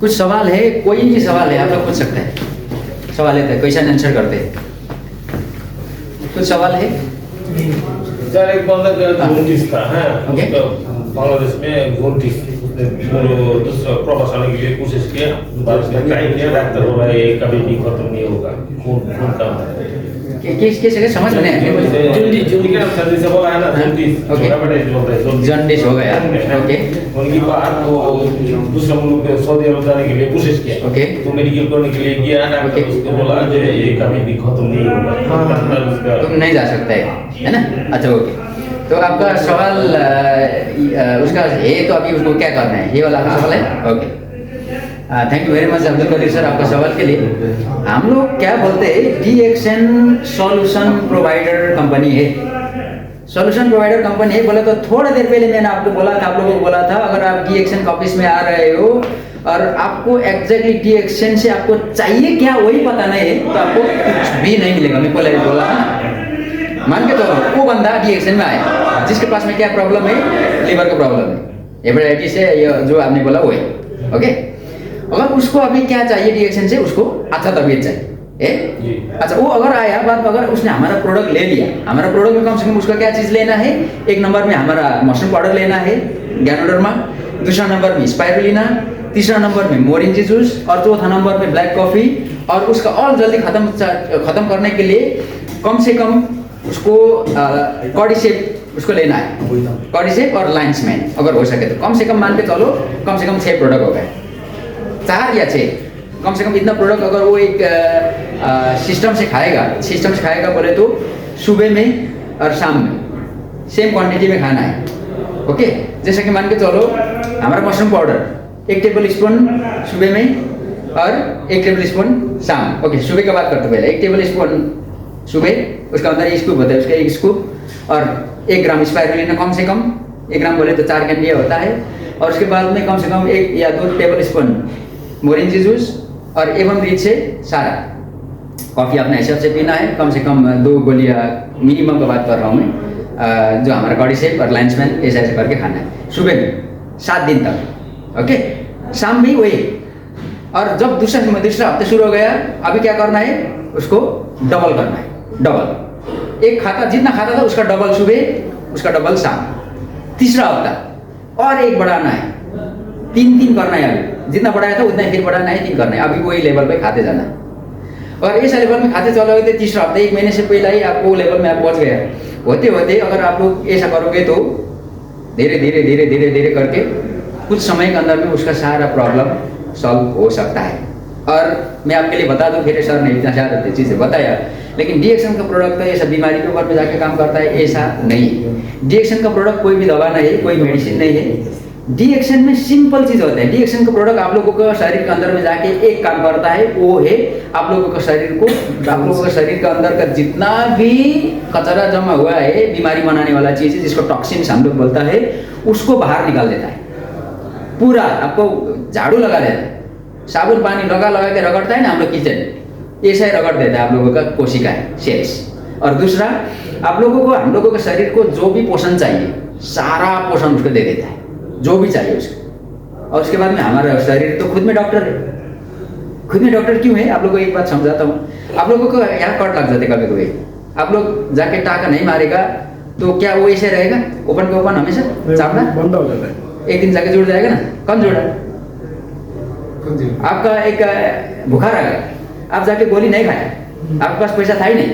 कुछ सवाल है, कोई भी सवाल है आप लोग पूछ सकते हैं। सवाल है तो क्वेश्चन आंसर करते हैं। कुछ सवाल है? सर एक बंदा गया नोटिस था है ओके। बांग्लादेश में नोटिस दूसरा प्रवासन के लिए कोशिश किया, बाद में ट्राई किया, डॉक्टर बोला ये कभी भी खत्म नहीं होगा, खून का किस जगह समझ में नहीं आया? जल्दी क्या सर्दी से बोला है ना जल्दी ओके। छोटा बड़ा जो होता है जॉन्डिस हो गया। ओके उनकी बात वो दूसरा मुल्क में सऊदी अरब जाने के लिए कोशिश किया। ओके। तो मेडिकल करने के लिए गया, डॉक्टर उसको बोला जो ये कभी भी खत्म नहीं होगा, तुम नहीं जा सकते है ना? अच्छा ओके। तो आपका सवाल उसका है, तो अभी उसको क्या करना है, ये वाला आपका सवाल है? Okay, thank you very much Abdul Qadir sir आपका सवाल के लिए। हम लोग क्या बोलते हैं, DXN सॉल्यूशन प्रोवाइडर कंपनी है। सॉल्यूशन प्रोवाइडर कंपनी है बोले तो थोड़ा देर पहले मैंने आपको बोला था, आप लोगों को बोला था, अगर आप DXN का ऑफिस में आ रहे हो और आपको एग्जैक्टली DXN से आपको चाहिए क्या वही पता नहीं है, तो आपको कुछ भी नहीं मिलेगा। मैं पहले बोला था, मान के चलो वो बंदा DXN में आया जिसके पास में क्या प्रॉब्लम है, लिवर का प्रॉब्लम है, हेपेटाइटिस है, ये जो आपने बोला वो है। ओके, अगर उसको अभी क्या चाहिए DXN से, उसको अच्छा तबीयत चाहिए। अच्छा वो अगर आया बाद में, अगर उसने हमारा प्रोडक्ट ले लिया, हमारा प्रोडक्ट में कम से कम उसका क्या चीज़ लेना है, एक नंबर में हमारा मशरूम पाउडर लेना है गैनोडर्मा, दूसरा नंबर में स्पाइरुलिना, तीसरा नंबर में मोरिंजी जूस और चौथा नंबर में ब्लैक कॉफ़ी। और उसका और जल्दी खत्म करने के लिए कम से कम उसको कॉर्डिसेप उसको लेना है, कॉर्डिसेप और लाइन्समैन अगर हो सके तो। कम से कम मान के चलो कम से कम 6 प्रोडक्ट हो गए, 4 या 6, कम से कम इतना प्रोडक्ट अगर वो एक सिस्टम से खाएगा बोले तो सुबह में और शाम में सेम क्वांटिटी में खाना है। ओके, जैसे कि मान के चलो हमारा मशरूम पाउडर 1 टेबल स्पून सुबह में और 1 टेबल स्पून शाम। ओके, सुबह का बात करते पहले 1 टेबल स्पून सुबह, उसका अंदर 1 स्कूप होता है, उसका 1 स्कूप और 1 ग्राम स्पाइरुलिना, कम से कम 1 ग्राम बोले तो 4 कैंडी होता है। और उसके बाद में कम से कम 1 या 2 टेबल स्पून मोरिंजी जूस और एवं रीच से सारा कॉफ़ी अपने हिसाब से पीना है। कम से कम 2 गोलियाँ मिनिमम का बात कर रहा हूँ मैं, जो हमारा कॉर्डिसेप और लाइन्समैन ऐसे करके खाना है सुबह में 7 दिन तक। ओके, शाम भी वही। और जब दूसरा हफ्ते शुरू हो गया, अभी क्या करना है, उसको डबल करना है, डबल। एक खाता जितना खाता था उसका डबल सुबह, उसका डबल शाम। तीसरा हफ्ता और 1 बढ़ाना है, 3 करना है। अभी जितना बढ़ाया था उतना ही फिर बढ़ाना है, 3 करना है। अभी वही लेवल पे खाते जाना है और ऐसा लेवल में खाते चलोगे तो तीसरा हफ्ता 1 महीने से पहले ही आपको लेवल में आप पहुंच गया। होते होते अगर आप लोग ऐसा करोगे तो धीरे धीरे करके कुछ समय के अंदर में उसका सारा प्रॉब्लम सॉल्व हो सकता है। और मैं आपके लिए बता दूं, फिर सर ने इतना सारा चीज़ें बताया, लेकिन DXN का प्रोडक्ट तो ऐसा बीमारी के ऊपर में जाके काम करता है ऐसा नहीं है। DXN का प्रोडक्ट कोई भी दवा नहीं है, कोई मेडिसिन नहीं है। DXN में सिंपल चीज़ होता है। DXN का प्रोडक्ट आप लोगों का शरीर के अंदर में जाके एक काम करता है, वो है आप लोगों का शरीर के अंदर का जितना भी कचरा जमा हुआ है, बीमारी बनाने वाला चीज़ है जिसको टॉक्सिन्स हम लोग बोलता है, उसको बाहर निकाल देता है। पूरा आपको झाड़ू लगा देता है, साबुन पानी लगा के रगड़ता है ना हम लोग किचन, ऐसा ही रगड़ देता है आप लोगों का कोशिका है, सेल्स। और दूसरा, आप लोगों को, हम लोगों के शरीर को जो भी पोषण चाहिए सारा पोषण उसको दे देता है, जो भी चाहिए उसको। और उसके बाद में हमारा शरीर तो खुद में डॉक्टर है। खुद में डॉक्टर क्यों है, आप लोगों को एक बात समझाता हूँ। आप लोगों को यहाँ कट लग जाते कभी कभी, आप लोग जाके टाका नहीं मारेगा तो क्या वो ऐसे रहेगा ओपन के ओपन हमेशा चापना बंद हो जाता है, एक दिन जाके जुड़ जाएगा ना। कौन जुड़ा? आपका एक बुखार आ गया, आप जाके गोली नहीं खाया, आपके पास पैसा था ही नहीं,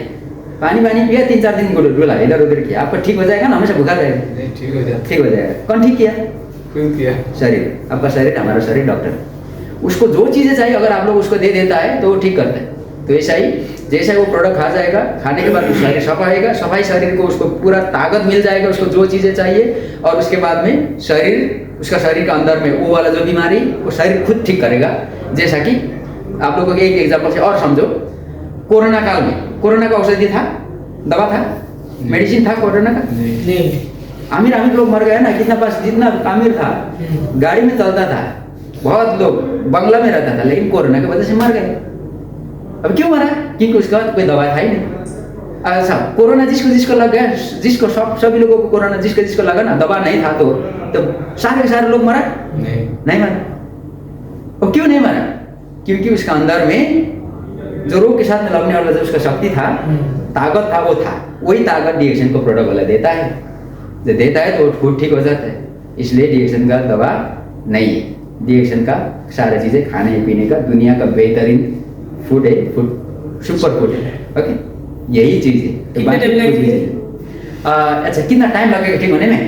पानी पिया, 3-4 दिन डोला इधर उधर किया, आपका ठीक हो जाएगा ना? हमेशा बुखार रहेगा? ठीक हो जाता, ठीक हो जाएगा। कौन ठीक किया? खुद किया। शरीर, आपका शरीर, हमारा शरीर डॉक्टर। उसको जो चीज़ें चाहिए अगर आप लोग उसको दे देता है तो वो ठीक करता है। तो ऐसा ही जैसे वो प्रोडक्ट खा जाएगा, खाने के बाद शरीर सफा सफाई शरीर को उसको पूरा ताकत मिल जाएगा, उसको जो चीज़ें चाहिए। और उसके बाद में उसका शरीर का अंदर में वो वाला जो बीमारी वो शरीर खुद ठीक करेगा। जैसा कि आप लोगों के एक एग्जाम्पल से और समझो, कोरोना काल में कोरोना का औषधि था, दवा था, मेडिसिन था कोरोना का? नहीं। अमीर लोग मर गए ना, जितना अमीर था गाड़ी में चलता था, बहुत लोग बंगला में रहता था, लेकिन कोरोना की वजह से मर गए। अब क्यों मरा? क्योंकि उसका कोई दवा था ही नहीं। अच्छा, कोरोना जिसको लग गया, सभी लोगों को कोरोना जिसको लगा ना, दवा नहीं था तो सारे लोग मरा? नहीं मरा। वो क्यों नहीं मरा? क्योंकि उसका अंदर में जो रोग के साथ में लड़ने वाला जो उसका शक्ति था, ताकत था, वो था। वही ताकत डिएक्शन को प्रोडक्ट वाला देता है। जब देता है तो फूड ठीक हो जाता है। इसलिए डिएक्शन का दवा नहीं है। डिएक्शन का सारी चीज़ें खाने पीने का दुनिया का बेहतरीन फूड है, फूड सुपर फूड है। ओके, यही चीज़ है। तो कितना बाकी टाइम कोई लगेगा? चीज़ नहीं। अच्छा, कितना टाइम लगेगा ठीक होने में?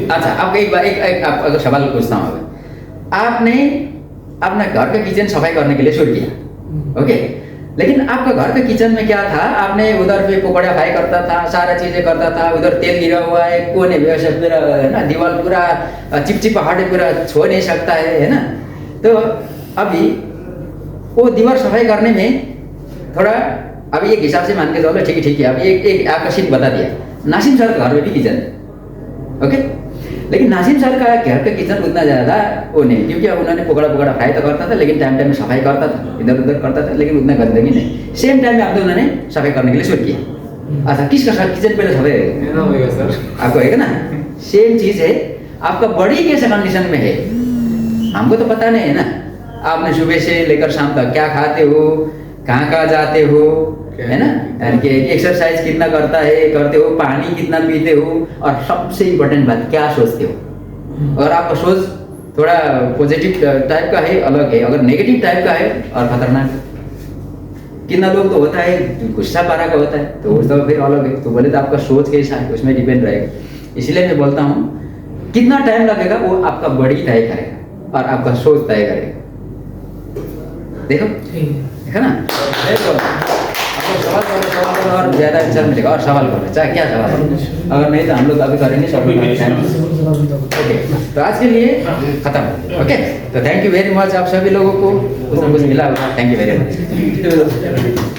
अच्छा, आपको एक बार एक आप अगर सवाल पूछता हूँ। अगर आपने अपना घर का किचन सफाई करने के लिए शुरू किया, ओके, लेकिन आपका घर का किचन में क्या था? आपने उधर पे पकौड़ा फ्राई करता था, सारा चीजें करता था, उधर तेल गिरा हुआ है, कोने व्यवस्था पूरा है ना, दीवार पूरा चिपचिपाहट पूरा छो नहीं सकता है ना। तो अभी वो दीवार सफाई करने में थोड़ा अभी एक हिसाब से मान के चलो, ठीक है। अभी एक आपका सीट बता दिया, नासिम सर का घर में भी किचन है, ओके, लेकिन नासिम सर का घर का किचन उतना ज़्यादा वो नहीं, क्योंकि अब उन्होंने पकौड़ा फ्राई तो करता था, लेकिन टाइम में सफाई करता था, इधर उधर करता था, लेकिन उतना गंदगी नहीं। सेम टाइम में आपने उन्होंने सफाई करने के लिए शुरू किया। अच्छा, किसका किचन पहले सफाई होगा सर? आपको है ना? सेम चीज़ है, आपका बॉडी कैसे कंडीशन में है हमको तो पता नहीं है ना। आपने सुबह से लेकर शाम तक क्या खाते हो, कहाँ जाते हो, है ना, यानी कि एक्सरसाइज कितना करते हो, पानी कितना पीते हो, और सबसे इम्पोर्टेंट बात क्या सोचते हो। अगर आपका सोच थोड़ा पॉजिटिव टाइप का है अलग है, अगर नेगेटिव टाइप का है और खतरनाक। कितना लोग तो होता है गुस्सा पारा का होता है, तो वो तो फिर अलग है। तो बोले तो आपका सोच कैसा है उसमें डिपेंड रहेगा। इसलिए मैं बोलता हूँ कितना टाइम लगेगा वो आपका बॉडी तय करेगा और आपका सोच तय करेगा। देखो, देखा ना? देखो, आपको सवाल करो और ज़्यादा आंसर मिलेगा, और सवाल करो, चाहे क्या सवाल है। अगर नहीं तो हम लोग अभी करेंगे सब लोग। ओके, तो आज के लिए खत्म। ओके, तो थैंक यू वेरी मच आप सभी लोगों को, कुछ ना कुछ मिला होगा। Thank you very much.